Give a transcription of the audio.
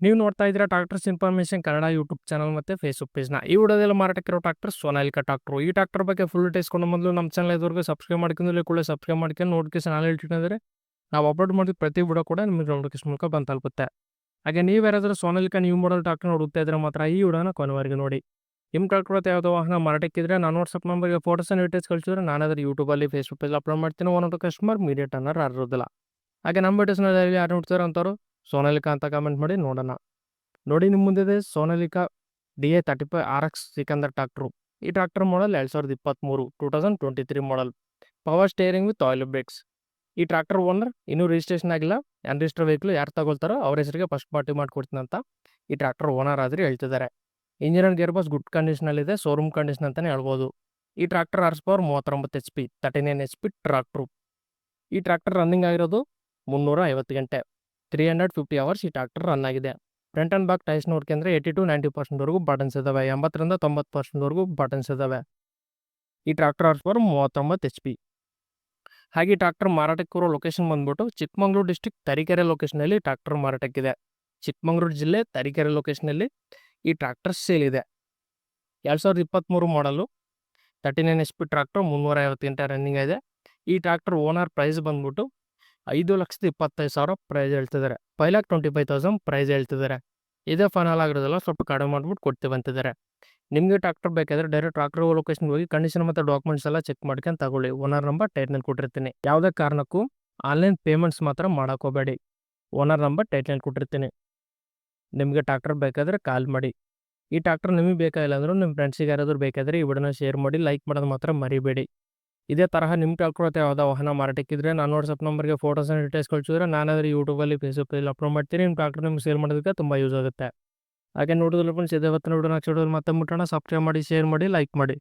ನೀವು ನೋಡ್ತಾ ಇದ್ದೀರಾ tractors information Kannada YouTube channel ಮತ್ತು ಫೇಸ್ಬುಕ್ ಪೇಜ್ನ. ಈ ವಿಡಿಯೋದಲ್ಲಿ ಮಾರಾಟಕ್ಕಿರೋ ಟ್ರಾಕ್ಟರ್ ಸೋನಾಲಿಕಾ ಟ್ರಾಕ್ಟರ್. ಈ ಟ್ರಾಕ್ಟರ್ ಬಗ್ಗೆ ಫುಲ್ ಡೀಟೇಲ್ಸ್ಕೊಂಡು ಮೊದಲು ನಮ್ಮ ಚಾನಲ್ ಇದುವರೆಗೂ ಸಬ್ಸ್ಕ್ರೈಬ್ ಮಾಡ್ಕೊಂಡು ಕೂಡ ಸಬ್ಸ್ಕ್ರೈಬ್ ಮಾಡ್ಕೊಂಡು ನೋಟಿಫಿಕೇಶನ್ ಆಲ್ ಇಟ್ಟಿದ್ರೆ ನಾವು ಅಪ್ಲೋಡ್ ಮಾಡಿದ ಪ್ರತಿ ವಿಡಿಯೋ ಕೂಡ ನಿಮಗೆ ನೋಟಿಫಿಕೇಶನ್ ಮೂಲಕ ಬಂದು ತಲುಪುತ್ತೆ. ಹಾಗೆ ನೀವು ಯಾರಾದರೂ ಸೋನಾಲಿಕಾ ನ್ಯೂ ಮಾಡೆಲ್ ಟ್ರಾಕ್ಟರ್ ಹುಡುಕ್ತಾ ಇದ್ರೆ ಮಾತ್ರ ಈ ವಿಡಿಯೋನ ಕೊನೆವರೆಗೂ ನೋಡಿ. ನಿಮ್ಮ ಟ್ರಾಕ್ಟರ್ ಯಾವುದೋ ವಾಹನ ಮಾರಾಟಕ್ಕಿದ್ರೆ ನಾನು ವಾಟ್ಸಪ್ ನಂಬರ್ಗೆ ಫೋಟೋಸ್ ಆ್ಯಂಡ್ ಡೀಟೇಲ್ಸ್ ಕಳಿಸಿದ್ರೆ ನಾನಾದರೂ ಯೂಟ್ಯೂಬಲ್ಲಿ ಫೇಸ್ಬುಕ್ ಪೇಜ್ ಅಪ್ಲೋಡ್ ಮಾಡ್ತೀನಿ. ಒಂದೊಂದು ಕಸ್ಟಮರ್ ಮೀಡಿಯೇಟ್ ಅನ್ನೋರು ಇರೋದಿಲ್ಲ. ಹಾಗೆ ನಮ್ಮ ವಿಡಿಯೋಸ್ನ ಯಾರು ನೋಡ್ತಾರೆ ಅಂತಾರೋ ಸೋನಾಲಿಕಾ ಅಂತ ಕಮೆಂಟ್ ಮಾಡಿ ನೋಡೋಣ. ನೋಡಿ ನಿಮ್ಮ ಮುಂದಿದೆ Sonalika DI-35 RX Sikander tractor. ಈ tractor model 2023 2023 model. Power steering with oil brakes. ಈ ಟ್ರಾಕ್ಟರ್ ಓನರ್ ಇನ್ನೂ ರಿಜಿಸ್ಟ್ರೇಷನ್ ಆಗಿಲ್ಲ. ಅನ್ರಿಜಿಸ್ಟರ್ಡ್ ವೆಹಿಕಲ್ ಯಾರು ತಗೊಳ್ತಾರೋ ಅವ್ರ ಹೆಸರಿಗೆ ಫಸ್ಟ್ ಪಾರ್ಟಿ ಮಾಡಿಕೊಡ್ತೀನಿ ಅಂತ ಈ ಟ್ರಾಕ್ಟರ್ ಓನರ್ ಆದರೆ ಹೇಳ್ತಿದ್ದಾರೆ. Engine and gearbox good ಕಂಡೀಷನಲ್ಲಿದೆ, ಶೋರೂಮ್ ಕಂಡೀಷನ್ ಅಂತಲೇ ಹೇಳ್ಬೋದು. ಈ tractor horsepower 39 HP 39 HP tractor. ಈ ಟ್ರಾಕ್ಟರ್ ರನ್ನಿಂಗ್ ಆಗಿರೋದು 350 ಗಂಟೆ 350 ಅವರ್ಸ್ ಈ ಟ್ರಾಕ್ಟರ್ ರನ್ ಆಗಿದೆ. ಫ್ರಂಟ್ ಆ್ಯಂಡ್ ಬ್ಯಾಕ್ ಟೈರ್ಸ್ ನೋಡ್ಕೊಂಡ್ರೆ 80 to 90% ಬಟನ್ಸ್ ಇದಾವೆ. 80ರಿಂದ 90% ಬಟನ್ಸ್ ಇದಾವೆ. ಈ ಟ್ರಾಕ್ಟರ್ ಹಾರ್ಸ್ ಪವರ್ 39 HP. ಹಾಗೆ ಈ ಟ್ರಾಕ್ಟರ್ ಮಾರಾಟಕ್ಕಿರೋ ಲೊಕೇಶನ್ ಬಂದ್ಬಿಟ್ಟು ಚಿಕ್ಕಮಗಳೂರು ಡಿಸ್ಟಿಕ್ ತರೀಕೆರೆ ಲೊಕೇಶನಲ್ಲಿ ಟ್ರಾಕ್ಟರ್ ಮಾರಾಟಕ್ಕಿದೆ. ಚಿಕ್ಕಮಗಳೂರು ಜಿಲ್ಲೆ ತರೀಕೆರೆ ಲೊಕೇಶನಲ್ಲಿ ಈ ಟ್ರಾಕ್ಟರ್ ಸೇಲ್ ಇದೆ. 2023 ಮಾಡಲು 39 HP ಟ್ರಾಕ್ಟರ್ 350 ಗಂಟೆ ರನ್ನಿಂಗ್ ಇದೆ. ಈ ಟ್ರಾಕ್ಟರ್ ಓನರ್ ಪ್ರೈಸ್ ಬಂದ್ಬಿಟ್ಟು 5,25,000 ಪ್ರೈಸ್ ಹೇಳ್ತಿದ್ದಾರೆ. 5,25,000 ಪ್ರೈಸ್ ಹೇಳ್ತಿದ್ದಾರೆ. ಇದೇ ಫೈನಲ್ ಆಗಿರೋದಿಲ್ಲ, ಸ್ವಲ್ಪ ಕಡಿಮೆ ಮಾಡ್ಬಿಟ್ಟು ಕೊಡ್ತೀವಿ ಅಂತಿದ್ದಾರೆ. ನಿಮಗೆ ಟ್ರಾಕ್ಟರ್ ಬೇಕಾದರೆ ಡೈರೆಕ್ಟ್ ಟ್ರಾಕ್ಟರ್ ಲೊಕೇಶನ್ಗೆ ಹೋಗಿ ಕಂಡೀಷನ್ ಮತ್ತು ಡಾಕ್ಯುಮೆಂಟ್ಸ್ ಎಲ್ಲ ಚೆಕ್ ಮಾಡ್ಕೊಂಡು ತಗೊಳ್ಳಿ. ಓನರ್ ನಂಬರ್ ಟೈಟ್ನಲ್ಲಿ ಕೊಟ್ಟಿರ್ತೀನಿ. ಯಾವುದೇ ಕಾರಣಕ್ಕೂ ಆನ್ಲೈನ್ ಪೇಮೆಂಟ್ಸ್ ಮಾತ್ರ ಮಾಡೋಕೋಬೇಡಿ. ಓನರ್ ನಂಬರ್ ಟೈಟ್ನಲ್ಲಿ ಕೊಟ್ಟಿರ್ತೀನಿ. ನಿಮಗೆ ಟ್ರಾಕ್ಟರ್ ಬೇಕಾದರೆ ಕಾಲ್ ಮಾಡಿ. ಈ ಟ್ರಾಕ್ಟರ್ ನಿಮಗೆ ಬೇಕಾಗಿಲ್ಲ ಅಂದರೂ ನಿಮ್ಮ ಫ್ರೆಂಡ್ಸಿಗೆ ಯಾರಾದರೂ ಬೇಕಾದರೆ ಈ ವಿಡಿಯೋನ ಶೇರ್ ಮಾಡಿ, ಲೈಕ್ ಮಾಡೋದು ಮಾತ್ರ ಮರಿಬೇಡಿ. ಇದೇ ತರಹ ನಿಮ್ಮ ಟ್ರಾಕ್ಟರ್ ಯಾವುದೋ ವಾಹನ ಮಾರಾಟಕ್ಕಿದ್ರೆ ನಾನು ವಾಟ್ಸಪ್ ನಂಬರ್ಗೆ ಫೋಟೋಸ್ ಆ್ಯಂಡ್ ಡೀಟೇಲ್ಸ್ ಕಳಿಸಿದ್ರೆ ನಾನಾದರೂ ಯೂಟ್ಯೂಬಲ್ಲಿ ಫೇಸ್ಬುಕ್ ಪೇಜ್ ಅಪ್ಲೋಡ್ ಮಾಡ್ತೀನಿ. ನಿಮ್ಮ ಟ್ರಾಕ್ಟರ್ ನಿಮ್ಗೆ ಸೇಲ್ ಮಾಡೋದಕ್ಕೆ ತುಂಬ ಯೂಸ್ ಆಗುತ್ತೆ. ಹಾಗೆ ನೋಡಿದ್ರೆ ಫ್ರೆಂಡ್ಸ್ ಇದೇ ಇವತ್ತಿನ ವಿಡಿಯೋ ನೆಕ್ಸ್ಟ್ ವಿಡಿಯೋದಲ್ಲಿ ಮತ್ತೆ ಮುಟ್ಟೋಣ. ಸಬ್ಸ್ಕ್ರೈಬ್ ಮಾಡಿ, ಶೇರ್ ಮಾಡಿ, ಲೈಕ್ ಮಾಡಿ.